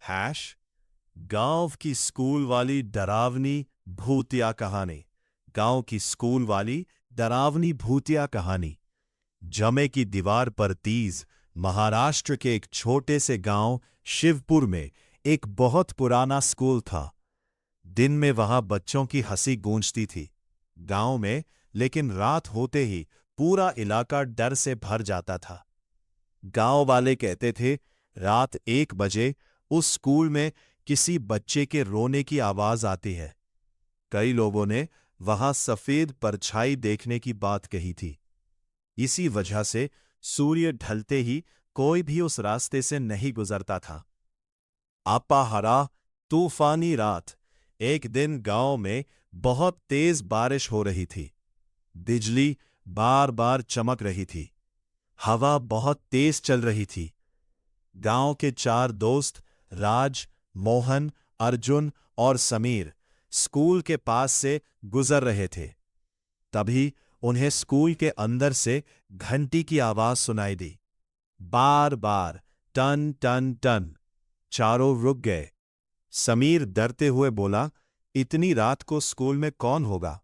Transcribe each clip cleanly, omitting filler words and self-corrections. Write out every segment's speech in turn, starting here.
Hash गांव की school वाली डरावनी भूतिया कहानी। गांव की स्कूल वाली डरावनी भूतिया कहानी। जमे की दीवार पर तीज। महाराष्ट्र के एक छोटे से गांव शिवपुर में एक बहुत पुराना स्कूल था। दिन में वहां बच्चों की हंसी गूंजती थी गांव में, लेकिन रात होते ही पूरा इलाका डर से भर जाता था। गांव वाले कहते थे रात 1 बजे उस स्कूल में किसी बच्चे के रोने की आवाज आती है। कई लोगों ने वहां सफेद परछाई देखने की बात कही थी। इसी वजह से सूर्य ढलते ही कोई भी उस रास्ते से नहीं गुजरता था। अपाहरा तूफानी रात। एक दिन गांव में बहुत तेज बारिश हो रही थी। बिजली बार बार चमक रही थी। हवा बहुत तेज चल रही थी। गांव के 4 दोस्त राज, मोहन, अर्जुन और समीर स्कूल के पास से गुजर रहे थे। तभी उन्हें स्कूल के अंदर से घंटी की आवाज सुनाई दी। बार बार टन टन टन। चारों रुक गए। समीर डरते हुए बोला, इतनी रात को स्कूल में कौन होगा?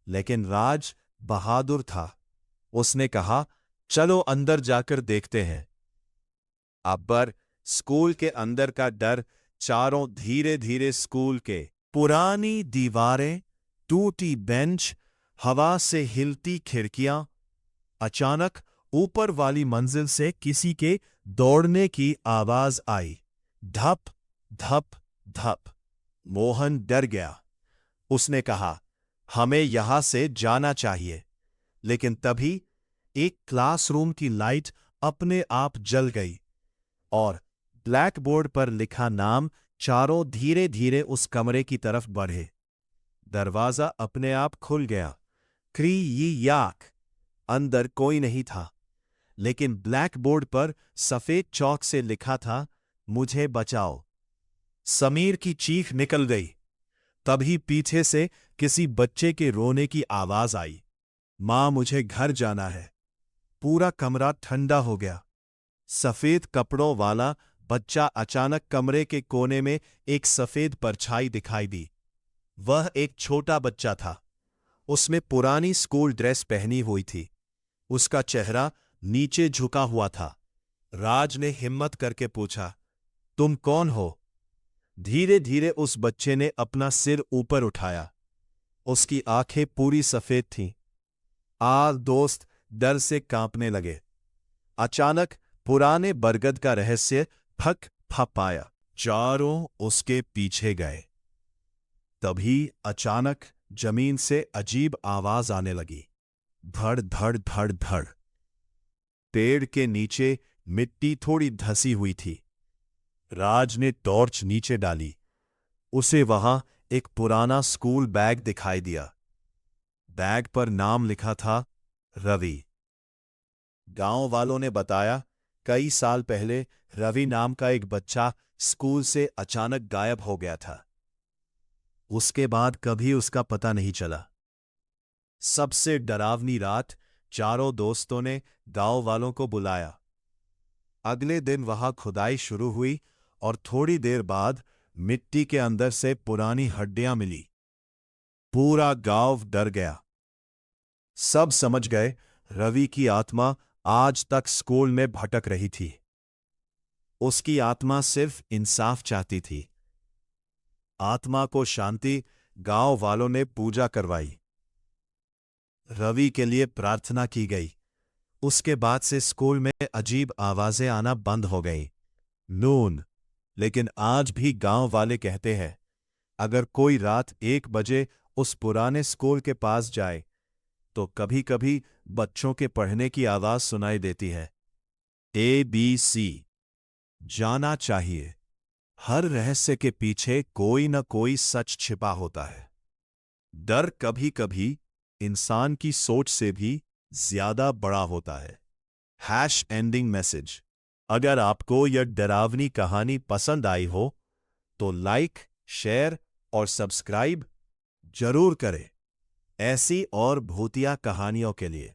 लेकिन राज बहादुर था। उसने कहा, चलो अंदर जाकर देखते हैं। अब्बर स्कूल के अंदर का डर। चारों धीरे धीरे स्कूल के पुरानी दीवारें, टूटी बेंच, हवा से हिलती खिड़कियां। अचानक ऊपर वाली मंजिल से किसी के दौड़ने की आवाज आई। धप धप धप। मोहन डर गया। उसने कहा, हमें यहां से जाना चाहिए। लेकिन तभी एक क्लासरूम की लाइट अपने आप जल गई और ब्लैक बोर्ड पर लिखा नाम। चारों धीरे धीरे उस कमरे की तरफ बढ़े। दरवाजा अपने आप खुल गया। क्री यी याक। अंदर कोई नहीं था, लेकिन ब्लैक बोर्ड पर सफेद चौक से लिखा था, मुझे बचाओ। समीर की चीख निकल गई। तभी पीछे से किसी बच्चे के रोने की आवाज आई। मां, मुझे घर जाना है। पूरा कमरा ठंडा हो गया। सफेद कपड़ों वाला बच्चा अचानक कमरे के कोने में एक सफेद परछाई दिखाई दी। वह एक छोटा बच्चा था। उसमें पुरानी स्कूल ड्रेस पहनी हुई थी। उसका चेहरा नीचे झुका हुआ था। राज ने हिम्मत करके पूछा, तुम कौन हो? धीरे धीरे उस बच्चे ने अपना सिर ऊपर उठाया। उसकी आंखें पूरी सफेद थीं। दोस्त डर से कांपने लगे। अचानक पुराने बरगद का रहस्य फक फपाया। चारों उसके पीछे गए। तभी अचानक जमीन से अजीब आवाज आने लगी। धड़ धड़ धड़ धड़। पेड़ के नीचे मिट्टी थोड़ी धसी हुई थी। राज ने टॉर्च नीचे डाली। उसे वहां एक पुराना स्कूल बैग दिखाई दिया। बैग पर नाम लिखा था, रवि। गांव वालों ने बताया, कई साल पहले रवि नाम का एक बच्चा स्कूल से अचानक गायब हो गया था। उसके बाद कभी उसका पता नहीं चला। सबसे डरावनी रात। चारों दोस्तों ने गांव वालों को बुलाया। अगले दिन वहां खुदाई शुरू हुई और थोड़ी देर बाद मिट्टी के अंदर से पुरानी हड्डियां मिली। पूरा गांव डर गया। सब समझ गए रवि की आत्मा आज तक स्कूल में भटक रही थी। उसकी आत्मा सिर्फ इंसाफ चाहती थी। आत्मा को शांति। गांव वालों ने पूजा करवाई। रवि के लिए प्रार्थना की गई। उसके बाद से स्कूल में अजीब आवाजें आना बंद हो गई। नून। लेकिन आज भी गांव वाले कहते हैं, अगर कोई रात 1 बजे उस पुराने स्कूल के पास जाए तो कभी कभी बच्चों के पढ़ने की आवाज सुनाई देती है। ABC। जाना चाहिए। हर रहस्य के पीछे कोई न कोई सच छिपा होता है। डर कभी कभी इंसान की सोच से भी ज्यादा बड़ा होता है। Ending message. अगर आपको यह डरावनी कहानी पसंद आई हो तो लाइक, शेयर और सब्सक्राइब जरूर करें। ऐसी और भूतिया कहानियों के लिए।